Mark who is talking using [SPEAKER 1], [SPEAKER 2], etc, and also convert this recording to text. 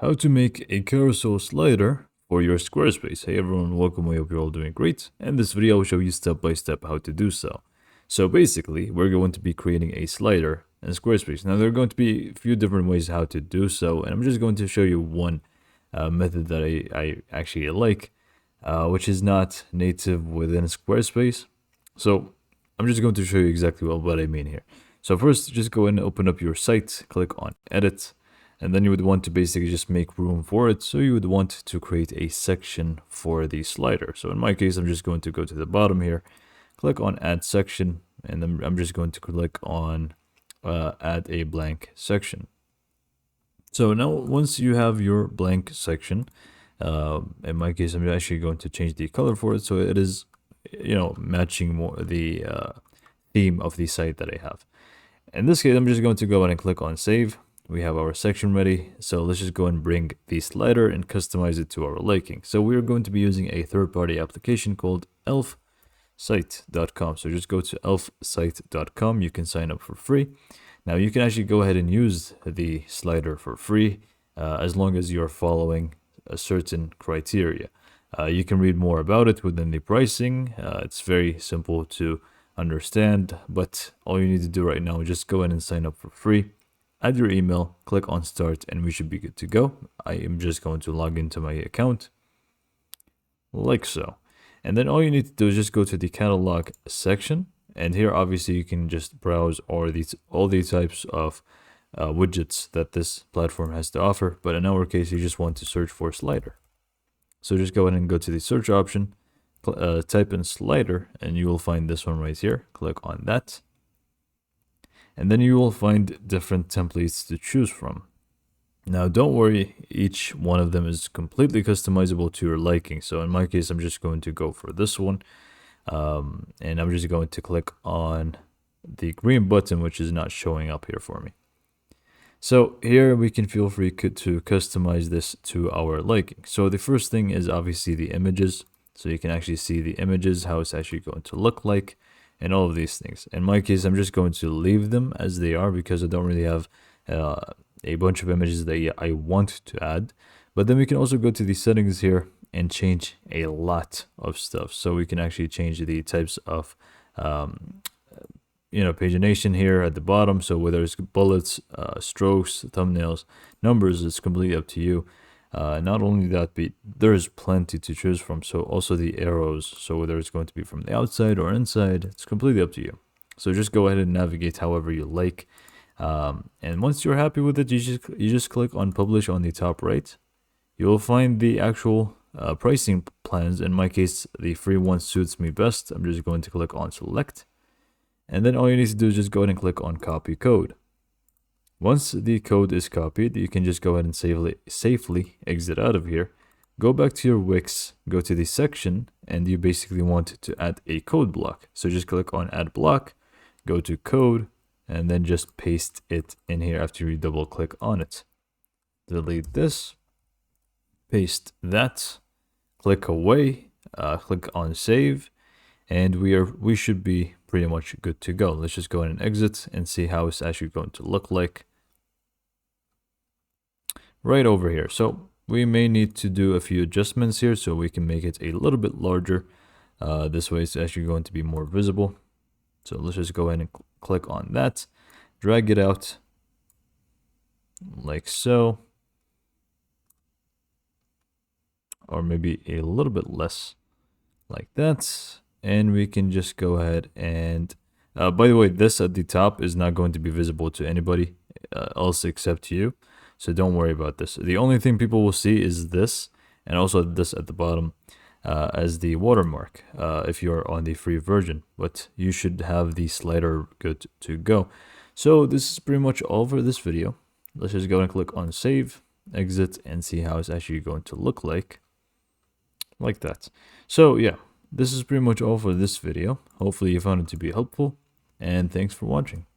[SPEAKER 1] How to make a carousel slider for your Squarespace. Hey everyone, welcome. I hope you're all doing great. In this video, I'll show you step by step how to do so. So basically, we're going to be creating a slider in Squarespace. Now, there are going to be a few different ways how to do so, and I'm just going to show you one method that I actually like, which is not native within Squarespace. So I'm just going to show you exactly what I mean here. So first, just go and open up your site, click on Edit, and then you would want to basically just make room for it. So you would want to create a section for the slider. So in my case, I'm just going to go to the bottom here, click on Add Section, and then I'm just going to click on Add a Blank Section. So now once you have your blank section, in my case, I'm actually going to change the color for it so it is, matching more the theme of the site that I have. In this case, I'm just going to go ahead and click on Save. We have our section ready, so let's just go and bring the slider and customize it to our liking. So we're going to be using a third-party application called elfsite.com. So just go to elfsite.com. You can sign up for free. Now you can actually go ahead and use the slider for free as long as you're following a certain criteria. You can read more about it within the pricing. It's very simple to understand, but all you need to do right now is just go ahead and sign up for free. Add your email, click on Start, and we should be good to go. I am just going to log into my account, like so. And then all you need to do is just go to the catalog section. And here, obviously, you can just browse all the types of widgets that this platform has to offer. But in our case, you just want to search for slider. So just go ahead and go to the search option, type in slider, and you will find this one right here. Click on that. And then you will find different templates to choose from. Now, don't worry, each one of them is completely customizable to your liking. So in my case, I'm just going to go for this one. And I'm just going to click on the green button, which is not showing up here for me. So here we can feel free to customize this to our liking. So the first thing is obviously the images. So you can actually see the images, how it's actually going to look like, and all of these things. In my case, I'm just going to leave them as they are because I don't really have a bunch of images that I want to add. But then we can also go to the settings here and change a lot of stuff. So we can actually change the types of pagination here at the bottom. So whether it's bullets, strokes, thumbnails, numbers, it's completely up to you. Not only that, but there's plenty to choose from. So also the arrows. So whether it's going to be from the outside or inside, it's completely up to you. So just go ahead and navigate however you like. And once you're happy with it, you just click on publish on the top right. You will find the actual pricing plans. In my case, the free one suits me best. I'm just going to click on select. And then all you need to do is just go ahead and click on copy code. Once the code is copied, you can just go ahead and safely exit out of here. Go back to your Wix, go to the section, and you basically want to add a code block. So just click on add block, go to code, and then just paste it in here after you double click on it. Delete this, paste that, click away, click on save, and we should be pretty much good to go. Let's just go ahead and exit and see how it's actually going to look like right over here. So we may need to do a few adjustments here so we can make it a little bit larger. This way it's actually going to be more visible. So let's just go ahead and click on that, drag it out like so, or maybe a little bit less like that. And we can just go ahead and, by the way, this at the top is not going to be visible to anybody else except you. So don't worry about this. The only thing people will see is this, and also this at the bottom as the watermark if you're on the free version. But you should have the slider good to go. So this is pretty much all for this video. Let's just go and click on save, exit, and see how it's actually going to look like that. So yeah, this is pretty much all for this video. Hopefully you found it to be helpful, and thanks for watching.